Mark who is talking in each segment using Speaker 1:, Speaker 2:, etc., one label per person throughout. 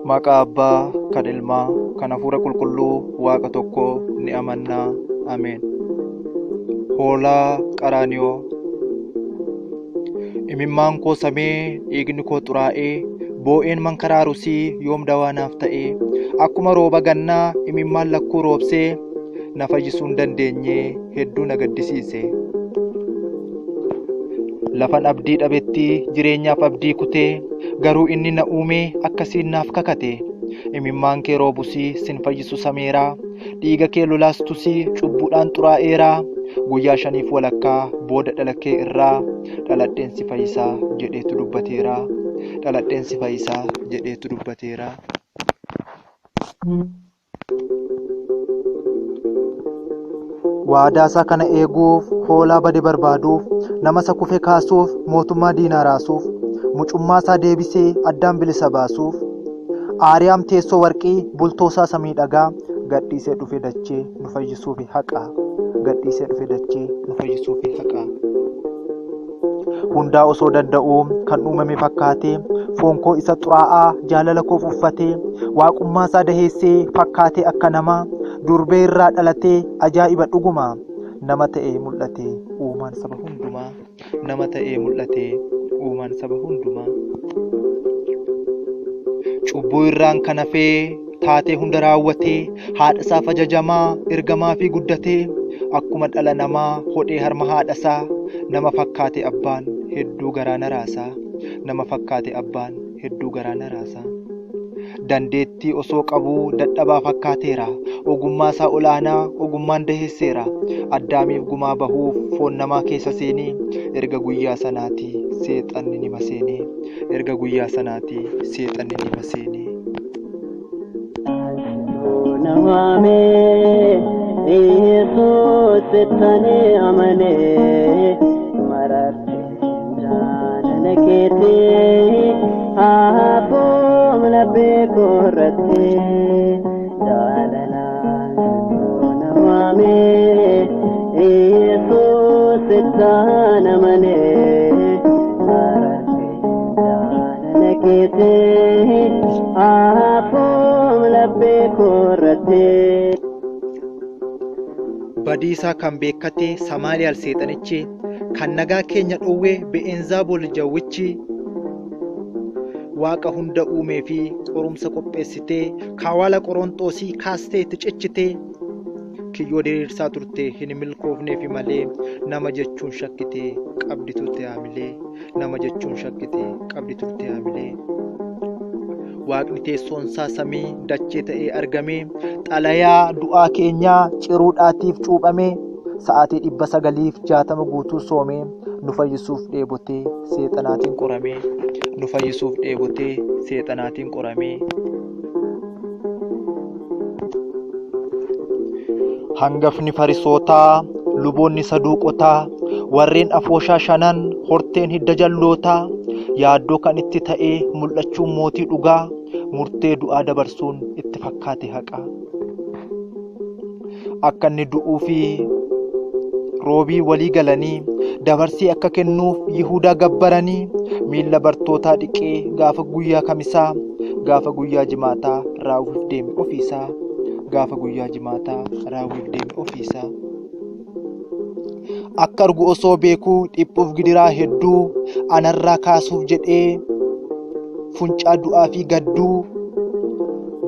Speaker 1: Maqaa Abbaa, kan Ilmaa, kan Hafuura Qulqulluu, Waaqa tokko ni amannaa. Ameen. Hoolaa Qaraaniyoo. Imimmaan koo samee, dhiigni koo xuraa'ee, boo'een mankaraarusii yoom dawaa naaf ta'ee, akkuma rooba gannaa imimmaan lakkuu roobsee, na fayyisuu hin dandeenye hedduu na gaddisiise. Lafan abdii dhabetti jireenyaaf abdii kutee, garuu inni na uume akkasiin naaf kakate. Imimmaan kee roobusii sin fayyisu sameeraa, dhiiga kee lolaastusii cubbuudhaan xuraa'eeraa. Guyyaa 5 walakkaa booda dhala kee irraa, dhaladheen si fayyisaa jedheetu dubbateeraa. Dhaladheen si fayyisaa jedheetu dubbateeraa. Waadaasaa kana eeguuf, hoolaa bade barbaaduuf, nama isa kufe kaasuuf, mootummaa diinaa raasuuf, mucummaasaa deebisee addaan bilisa baasuuf, Aariyaam teessoo warqii bultoosaa samii dhagaa, gadhiisee dhufe dachee nu fayyisuufi haqaa. Gadhiisee dhufe dachee nu fayyisuufi haqaa. Hundaa osoo danda'uu kan uumame fakkaatee, foon koo isa xuraa'aa jaalala koof uffatee, waaqummaasaa daheessee fakkaatee akka namaa, durbee irraa dhalatee ajaa'iba dhuguma. Nama ta'ee mul'ate uumaan saba hundumaa. Nama ta'ee mul'ate uumaan saba hundumaa. Cubbuu irraan kan hafee taatee hunda raawwatee, haadhasaaf ajajamaa ergamaa fi guddatee, akkuma dhala namaa hodhee harma haadhasaa, nama fakkaate abbaan hedduu garaa na raasaa. Nama fakkaate abbaan hedduu garaa na raasaa. Dandeettii osoo qabuu dadhabaa fakkaateera. Ogummaa isaa olaanaa ogummaan daheesseera. Addaamiif gumaa bahuuf foon namaa keessa seenee, erga guyyaa sanaatii seexanni nima seenee. Erga guyyaa sanaatii seexanni nima seenee.
Speaker 2: Yesus tane amane marate jaalala keete haapom labbe korate jaalala namame Yesus tane amane marate jaalala keete haapom labbe korate.
Speaker 1: Badiisaa kan beekate Samaariyaal seexanichi, kan nagaa keenya dhowwee Be'eenzaabol jawwichi, Waaqa hunda uumee fi qorumsa qopheessitee, kaawala Qoronxoosii kaastee itti cichitee, kiyyoo diriirsaa turte hin milkoofneefi malee, nama jechuun shakkitee qabdi turte haamilee. Nama jechuun shakkitee qabdi turte haamilee. Waaqni teessoonsaa samii dachee ta'ee argamee, xalayaa du'aa keenyaa ciruudhaatiif cuuphamee, sa'aatii 960 guutuu soomee, nu fayyisuuf dheebotee seexanaatiin qoramee. Nu fayyisuuf dheebotee seexanaatiin qoramee. Hangafni Farisootaa, luboonni Saduuqotaa, warreen afooshaa 5 horteen hidda jallootaa, yaaddoo kan itti ta'ee mul'achuun mootii dhugaa, murtee du'aa dabarsuun itti fakkaate haqa. Akka inni du'uu fi roobii walii galanii, dabarsii akka kennuuf Yihuudaa gabbaranii, miilla bartootaa dhiqee gaafa guyyaa kamisaa, gaafa guyyaa jimaataa raawwiif deeme ofiisaa. Gaafa guyyaa jimaataa raawwiif deeme ofiisaa. Akka argu osoo beekuu dhiphuuf gidiraa hedduu, anarraa kaasuuf jedhee funcaa du'aa fi gadduu,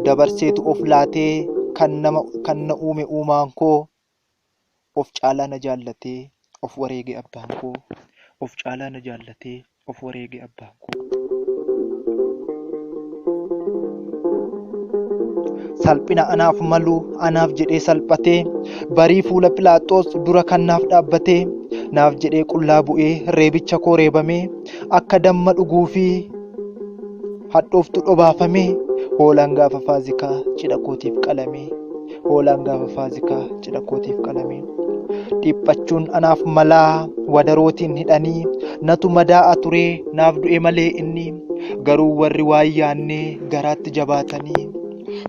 Speaker 1: dabarseetu of laatee kan na uume uumaan koo, of caalaa na jaallatee of wareege abbaan koo. Of caalaa na jaallatee of wareege abbaan koo. Salphina anaaf malu anaaf jedhee salphatee, barii fuula Pilaaxoos dura kan naaf dhaabbatee, naaf jedhee qullaa bu'ee reebicha koo reebamee, akka damma dhuguu fi hadhooftu dhobaafamee, hoolaan gaafa Faazikaa cidha kootiif qalamee. Hoolaan gaafa Faazikaa cidha kootiif qalamee. Dhiphachuun anaaf malaa wadarootiin hidhanii, natu madaa'aa turee naaf du'e malee inni, garuu warri waan yaannee garaatti jabaatanii,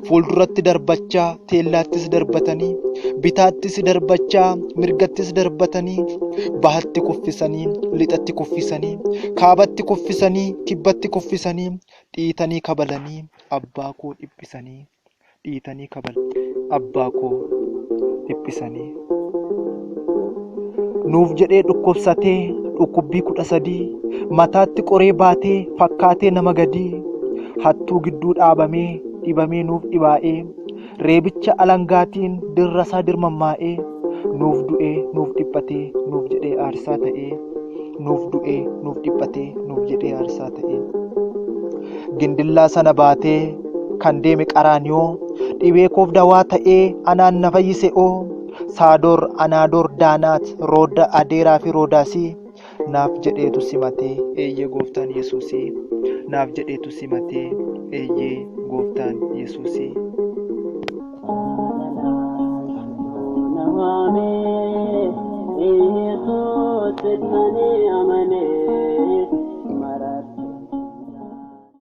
Speaker 1: fuulduratti darbachaa teellaattis darbatanii, bitaattis darbachaa mirgattis darbatanii, bahatti kuffisanii lixatti kuffisanii, kaabatti kuffisanii kibbatti kuffisanii, dhiitanii kabalanii abbaa koo dhiphisanii dhiitanii abbaa koo dhiphisanii nuuf jedhee dhukkubsatee dhukkubbii 13 mataatti qoree baatee fakkaatee nama gadii hattuu gidduu dhaabamee dhibamee nuuf dhibaa'ee reebicha alangaatiin dirrasaa dirmammaa'ee nuuf du'ee nuuf dhiphatee nuuf jedhee aarsaa ta'ee nuuf du'ee nuuf dhiphatee nuuf jedhee aarsaa ta'ee gindillaa sana baatee kan deeme qaraaniyoo dhibee koof dawaa ta'ee anaan na fayyise'oo saadoor anaadoor daanaat rooda adeeraa fi roodaasii naaf jedheetu simatee eeyyee gooftaan Yesuusii naaf jedheetu simatee eeyyee gooftaan Yesuusii.
Speaker 2: Namame Yesus tani amane